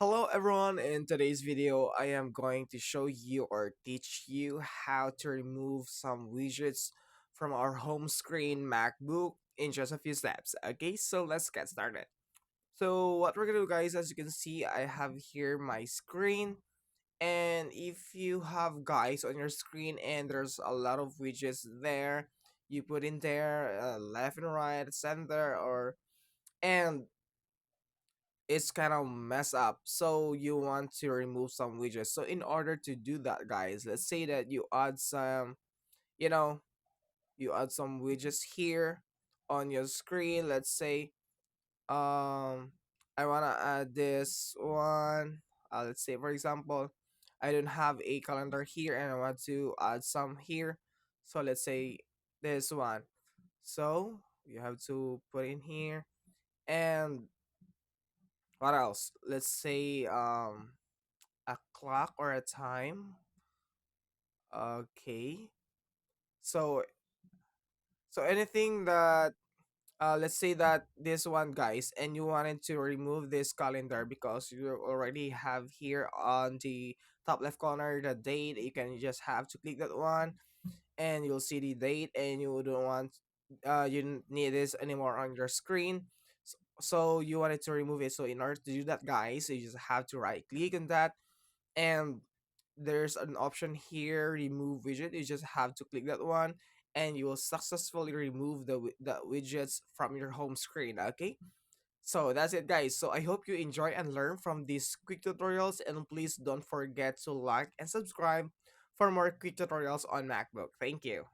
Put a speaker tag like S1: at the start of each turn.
S1: Hello everyone, in today's video I am going to show you or teach you how to remove some widgets from our home screen MacBook in just a few steps. Okay, so let's get started. So what we're gonna do, guys, as you can see, I have here my screen, and if you have guys on your screen and there's a lot of widgets there, you put in there left and right, center, or and it's kind of mess up, so you want to remove some widgets. So in order to do that, guys, let's say that you add some, you know you add some widgets here on your screen. Let's say I want to add this one. Let's say, for example, I don't have a calendar here and I want to add some here. So let's say this one. So you have to put in here. And what else? Let's say a clock or a time. Okay. So anything that let's say that this one, guys, and you wanted to remove this calendar because you already have here on the top left corner the date. You can just have to click that one and you'll see the date, and you don't want you don't need this anymore on your screen. So you wanted to remove it. So in order to do that, guys, you just have to right click on that, and there's an option here, remove widget. You just have to click that one and you will successfully remove the widgets from your home screen. Okay, so that's it, guys. So I hope you enjoy and learn from these quick tutorials, and please don't forget to like and subscribe for more quick tutorials on MacBook. Thank you.